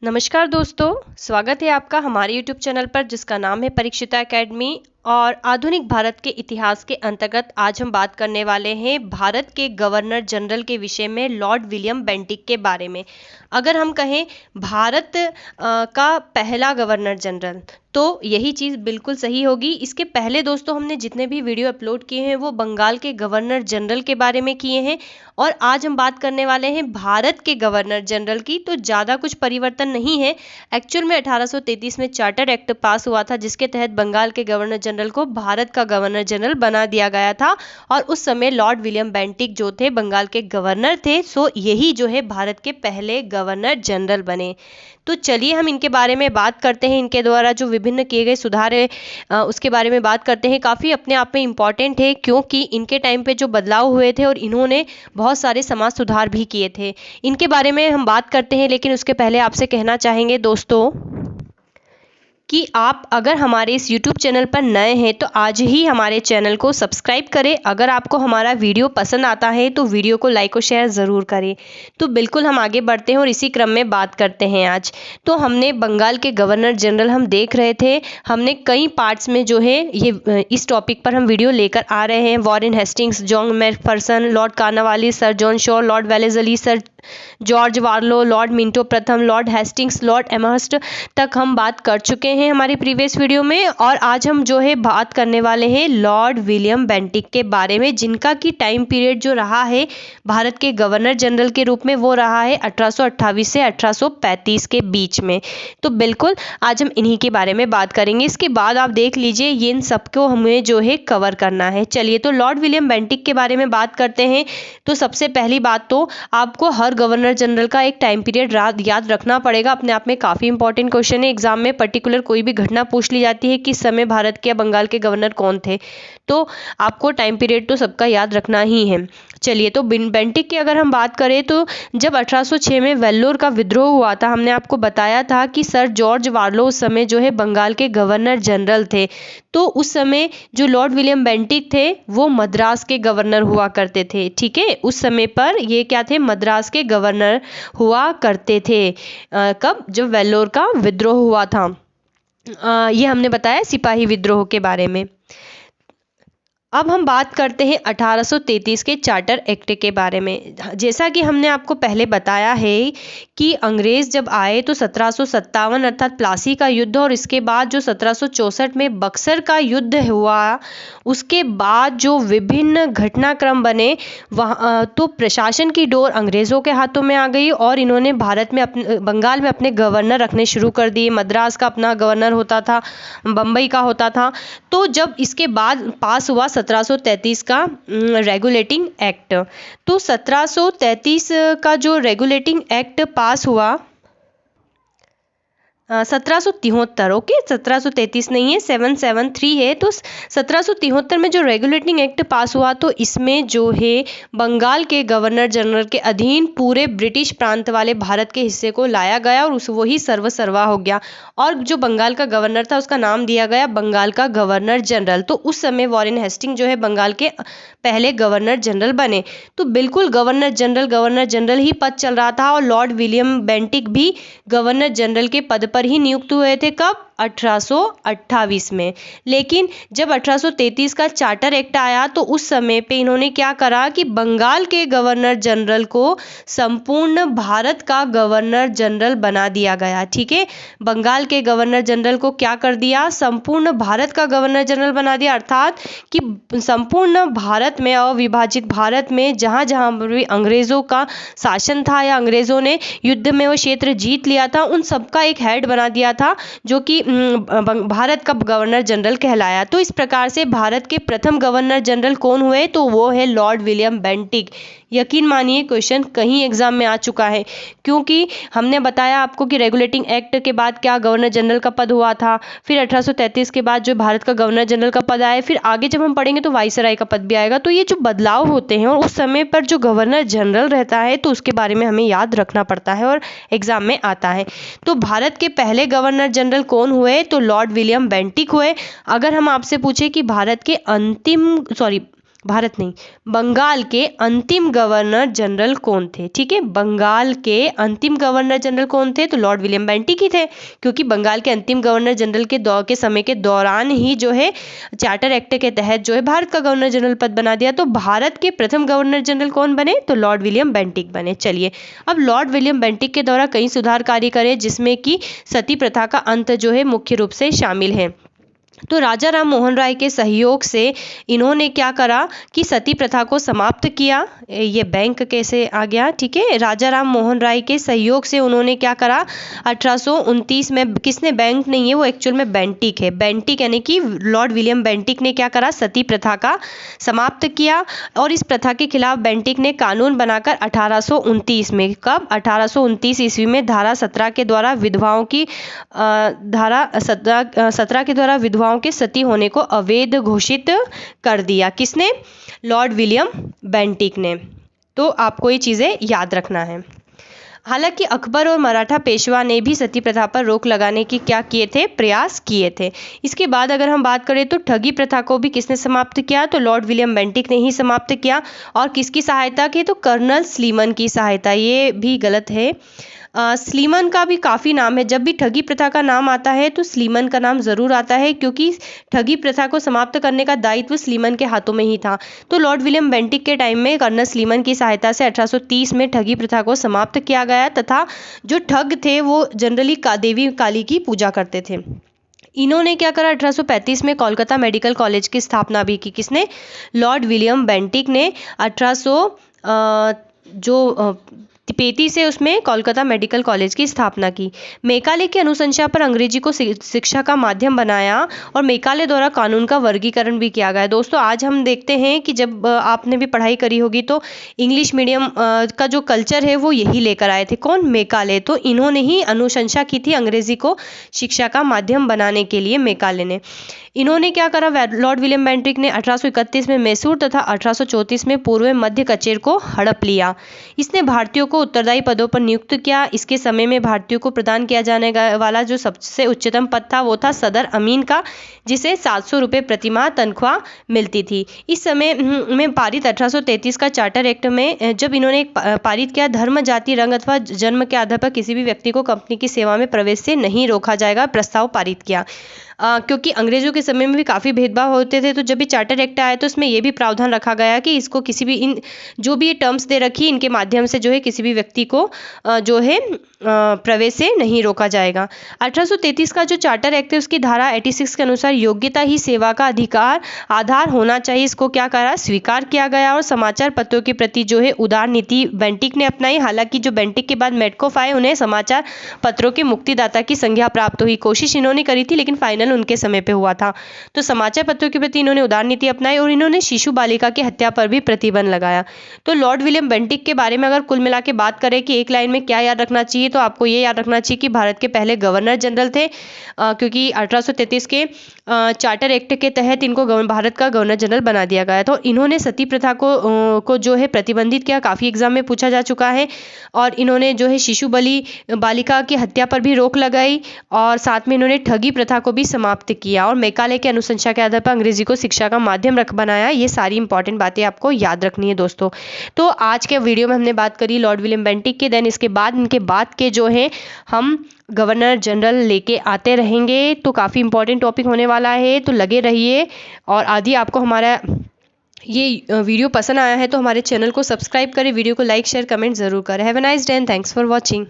नमस्कार दोस्तों, स्वागत है आपका हमारे YouTube चैनल पर जिसका नाम है परीक्षिता एकेडमी। और आधुनिक भारत के इतिहास के अंतर्गत आज हम बात करने वाले हैं भारत के गवर्नर जनरल के विषय में, लॉर्ड विलियम बेंटिक के बारे में। अगर हम कहें भारत का पहला गवर्नर जनरल, तो यही चीज़ बिल्कुल सही होगी। इसके पहले दोस्तों हमने जितने भी वीडियो अपलोड किए हैं वो बंगाल के गवर्नर जनरल के बारे में किए हैं, और आज हम बात करने वाले हैं भारत के गवर्नर जनरल की। तो ज़्यादा कुछ परिवर्तन नहीं है। एक्चुअल में 1833 में चार्टर एक्ट पास हुआ था जिसके तहत बंगाल के गवर्नर जनरल को भारत का गवर्नर जनरल बना दिया गया था, और उस समय लॉर्ड विलियम बेंटिक जो थे बंगाल के गवर्नर थे। सो यही जो है भारत के पहले गवर्नर जनरल बने। तो चलिए हम इनके बारे में बात करते हैं। इनके द्वारा जो विभिन्न किए गए सुधार है उसके बारे में बात करते हैं। काफ़ी अपने आप में इम्पॉर्टेंट है क्योंकि इनके टाइम पे जो बदलाव हुए थे और इन्होंने बहुत सारे समाज सुधार भी किए थे। इनके बारे में हम बात करते हैं, लेकिन उसके पहले आपसे कहना चाहेंगे दोस्तों कि आप अगर हमारे इस YouTube चैनल पर नए हैं तो आज ही हमारे चैनल को सब्सक्राइब करें। अगर आपको हमारा वीडियो पसंद आता है तो वीडियो को लाइक और शेयर ज़रूर करें। तो बिल्कुल हम आगे बढ़ते हैं और इसी क्रम में बात करते हैं आज। तो हमने बंगाल के गवर्नर जनरल हम देख रहे थे। हमने कई पार्ट्स में जो है ये इस टॉपिक पर हम वीडियो लेकर आ रहे हैं। Warren Hastings, John Macpherson, Lord Cornwallis, Sir John Shore, Lord Wellesley, Sir George Barlow, Lord Minto प्रथम, लॉर्ड हेस्टिंग्स, लॉर्ड एमहर्स्ट तक हम बात कर चुके हैं हमारी प्रीवियस वीडियो में। और आज हम जो है बात करने वाले हैं लॉर्ड विलियम बेंटिक के बारे में, जिनका की टाइम पीरियड जो रहा है भारत के गवर्नर जनरल के रूप में वो रहा है 1828 से 1835 के बीच में। तो बिल्कुल आज हम इन्हीं के बारे में बात करेंगे। इसके बाद आप देख लीजिए ये इन सबको हमें जो है कवर करना है। चलिए तो लॉर्ड विलियम बेंटिक के बारे में बात करते हैं। तो सबसे पहली बात तो आपको हर गवर्नर जनरल का एक टाइम पीरियड याद रखना पड़ेगा। अपने आप में काफ़ी इंपॉर्टेंट क्वेश्चन है। एग्जाम में पर्टिकुलर कोई भी घटना पूछ ली जाती है कि इस समय भारत के या बंगाल के गवर्नर कौन थे, तो आपको टाइम पीरियड तो सबका याद रखना ही है। चलिए तो बेंटिक की अगर हम बात करें तो जब 1806 में वेल्लोर का विद्रोह हुआ था, हमने आपको बताया था कि सर जॉर्ज वार्लो उस समय जो है बंगाल के गवर्नर जनरल थे। तो उस समय जो लॉर्ड विलियम बेंटिक थे वो मद्रास के गवर्नर हुआ करते थे। ठीक है, उस समय पर ये क्या थे, मद्रास के गवर्नर हुआ करते थे। कब, जब वेल्लोर का विद्रोह हुआ था। ये हमने बताया सिपाही विद्रोह के बारे में। अब हम बात करते हैं 1833 के चार्टर एक्ट के बारे में। जैसा कि हमने आपको पहले बताया है कि अंग्रेज़ जब आए तो 1757 अर्थात प्लासी का युद्ध, और इसके बाद जो 1764 में बक्सर का युद्ध हुआ, उसके बाद जो विभिन्न घटनाक्रम बने वहाँ तो प्रशासन की डोर अंग्रेज़ों के हाथों में आ गई और इन्होंने भारत में बंगाल में अपने गवर्नर रखने शुरू कर दिए। मद्रास का अपना गवर्नर होता था, बम्बई का होता था। तो जब इसके बाद पास हुआ 1733 का रेगुलेटिंग एक्ट, तो 1733 का जो रेगुलेटिंग एक्ट पास हुआ 1773, ओके 1733 नहीं है, 773 है। तो 1773 में जो रेगुलेटिंग एक्ट पास हुआ तो इसमें जो है बंगाल के गवर्नर जनरल के अधीन पूरे ब्रिटिश प्रांत वाले भारत के हिस्से को लाया गया और वही सर्वसर्वा हो गया। और जो बंगाल का गवर्नर था उसका नाम दिया गया बंगाल का गवर्नर जनरल। तो उस समय वॉरेन हेस्टिंग जो है बंगाल के पहले गवर्नर जनरल बने। तो बिल्कुल गवर्नर जनरल ही पद चल रहा था, और लॉर्ड विलियम बेंटिक भी गवर्नर जनरल के पद पर ही नियुक्त हुए थे। कब, 1828 में। लेकिन जब 1833 का चार्टर एक्ट आया तो उस समय पे इन्होंने क्या करा कि बंगाल के गवर्नर जनरल को संपूर्ण भारत का गवर्नर जनरल बना दिया गया। ठीक है, बंगाल के गवर्नर जनरल को क्या कर दिया, संपूर्ण भारत का गवर्नर जनरल बना दिया। अर्थात कि संपूर्ण भारत में, अविभाजित भारत में जहाँ जहाँ भी अंग्रेज़ों का शासन था या अंग्रेज़ों ने युद्ध में वो क्षेत्र जीत लिया था, उन सबका एक हेड बना दिया था जो कि भारत का गवर्नर जनरल कहलाया। तो इस प्रकार से भारत के प्रथम गवर्नर जनरल कौन हुए, तो वो है लॉर्ड विलियम बेंटिक। यकीन मानिए क्वेश्चन कहीं एग्जाम में आ चुका है, क्योंकि हमने बताया आपको कि रेगुलेटिंग एक्ट के बाद क्या गवर्नर जनरल का पद हुआ था, फिर 1833 के बाद जो भारत का गवर्नर जनरल का पद आया, फिर आगे जब हम पढ़ेंगे तो वाइसराय का पद भी आएगा। तो ये जो बदलाव होते हैं और उस समय पर जो गवर्नर जनरल रहता है तो उसके बारे में हमें याद रखना पड़ता है और एग्जाम में आता है। तो भारत के पहले गवर्नर जनरल कौन हुए, तो लॉर्ड विलियम बेंटिक हुए। अगर हम आपसे पूछे कि भारत के भारत नहीं, बंगाल के अंतिम गवर्नर जनरल कौन थे? ठीक है, बंगाल के अंतिम गवर्नर जनरल कौन थे? तो लॉर्ड विलियम बेंटिक ही थे, क्योंकि बंगाल के अंतिम गवर्नर जनरल के समय के दौरान ही जो है चार्टर एक्ट के तहत जो है भारत का गवर्नर जनरल पद बना दिया। तो भारत के प्रथम गवर्नर जनरल कौन बने? तो लॉर्ड विलियम बेंटिक बने। चलिए, अब लॉर्ड विलियम बेंटिक के द्वारा कई सुधार कार्य करे, जिसमें कि सती प्रथा का अंत जो है मुख्य रूप से शामिल है। तो राजा राम मोहन राय के सहयोग से इन्होंने क्या करा कि सती प्रथा को समाप्त किया। ये बैंक कैसे आ गया? ठीक है, राजा राम मोहन राय के सहयोग से उन्होंने क्या करा 1829 में, किसने? बैंक नहीं है वो, एक्चुअल में बेंटिक है। बेंटिक यानी कि लॉर्ड विलियम बेंटिक ने क्या करा? सती प्रथा का समाप्त किया। और इस प्रथा के खिलाफ बेंटिक ने कानून बनाकर 1829 में, कब? 1829 ईस्वी में धारा 17 के द्वारा विधवाओं की धारा 17 के द्वारा विधवाओं के सती होने को अवैध घोषित कर दिया। किसने? लॉर्ड विलियम बेंटिक ने। तो आपको ये चीज़ें याद रखना है। हालांकि अकबर और मराठा पेशवा ने भी सती प्रथा पर रोक लगाने की क्या किए थे? प्रयास किए थे। इसके बाद अगर हम बात करें तो ठगी प्रथा को भी किसने समाप्त किया? तो लॉर्ड विलियम बेंटिक ने ही समाप्त किया। और किसकी सहायता की? तो कर्नल स्लीमन की सहायता। ये भी गलत है, स्लीमन का भी काफ़ी नाम है। जब भी ठगी प्रथा का नाम आता है तो स्लीमन का नाम ज़रूर आता है, क्योंकि ठगी प्रथा को समाप्त करने का दायित्व स्लीमन के हाथों में ही था। तो लॉर्ड विलियम बेंटिक के टाइम में कर्नल स्लीमन की सहायता से 1830 में ठगी प्रथा को समाप्त किया गया, तथा जो ठग थे वो जनरली देवी काली की पूजा करते थे। इन्होंने क्या करा? 1835 में कोलकाता मेडिकल कॉलेज की स्थापना भी की। किसने? लॉर्ड विलियम बेंटिक ने 1835 से उसमें कोलकाता मेडिकल कॉलेज की स्थापना की। मेकाले की अनुशंसा पर अंग्रेजी को शिक्षा का माध्यम बनाया और मेकाले द्वारा कानून का वर्गीकरण भी किया गया। दोस्तों, आज हम देखते हैं कि जब आपने भी पढ़ाई करी होगी तो इंग्लिश मीडियम का जो कल्चर है वो यही लेकर आए थे। कौन? मेकाले। तो इन्होंने ही अनुशंसा की थी अंग्रेजी को शिक्षा का माध्यम बनाने के लिए, मेकाले ने। इन्होंने क्या करा? लॉर्ड विलियम बेंटिक ने 1831 में मैसूर तथा 1834 में पूर्व मध्य कचेर को हड़प लिया। इसने भारतीयों को उत्तरदायी पदों पर नियुक्त किया। इसके समय में भारतीयों को प्रदान किया जाने वाला जो सबसे उच्चतम पद था वो था सदर अमीन का, जिसे 700 रुपये प्रतिमाह तनख्वाह मिलती थी। इस समय में पारित 1833 का चार्टर एक्ट में जब इन्होंने पारित किया, धर्म, जाति, रंग अथवा जन्म के आधार पर किसी भी व्यक्ति को कंपनी की सेवा में प्रवेश से नहीं रोका जाएगा, प्रस्ताव पारित किया। क्योंकि अंग्रेजों के समय में भी काफ़ी भेदभाव होते थे, तो जब भी चार्टर एक्ट आया तो उसमें यह भी प्रावधान रखा गया कि इसको किसी भी इन जो भी टर्म्स दे रखी इनके माध्यम से जो है किसी भी व्यक्ति को जो है प्रवेश से नहीं रोका जाएगा। 1833 का जो चार्टर एक्ट है उसकी धारा 86 के अनुसार योग्यता ही सेवा का अधिकार आधार होना चाहिए, इसको क्या करा? स्वीकार किया गया। और समाचार पत्रों के प्रति जो है उदार नीति बेंटिक ने अपनाई। हालांकि जो बेंटिक के बाद मेडकोफ आए उन्हें समाचार पत्रों के मुक्तिदाता की संज्ञा प्राप्त हुई। कोशिश इन्होंने करी थी लेकिन फाइनल उनके समय पे हुआ था। तो समाचार पत्रों के प्रति इन्होंने उदार नीति अपनाई और इन्होंने शिशु बालिका की हत्या पर भी प्रतिबंध लगाया। तो लॉर्ड विलियम बेंटिक के बारे में अगर कुल मिला के बात करें कि एक लाइन में क्या याद रखना चाहिए, तो आपको ये याद रखना चाहिए कि भारत के पहले गवर्नर जनरल थे, क्योंकि 1833 के चार्टर एक्ट के तहत इनको भारत का गवर्नर जनरल बना दिया गया। तो इन्होंने सती प्रथा को जो है प्रतिबंधित किया, काफ़ी एग्जाम में पूछा जा चुका है। और इन्होंने जो है शिशु बालिका की हत्या पर भी रोक लगाई और साथ में इन्होंने ठगी प्रथा को भी समाप्त किया और मेकाले के अनुशंसा के आधार पर अंग्रेजी को शिक्षा का माध्यम बनाया। ये सारी इंपॉर्टेंट बातें आपको याद रखनी है दोस्तों। तो आज के वीडियो में हमने बात करी लॉर्ड विलियम बेंटिक के, देन इसके बाद इनके बाद के जो है हम गवर्नर जनरल लेके आते रहेंगे। तो काफ़ी इंपॉर्टेंट टॉपिक होने वाला है, तो लगे रहिए। और यदि आपको हमारा ये वीडियो पसंद आया है तो हमारे चैनल को सब्सक्राइब करें, वीडियो को लाइक शेयर कमेंट ज़रूर करें। Have a nice day and thanks for watching.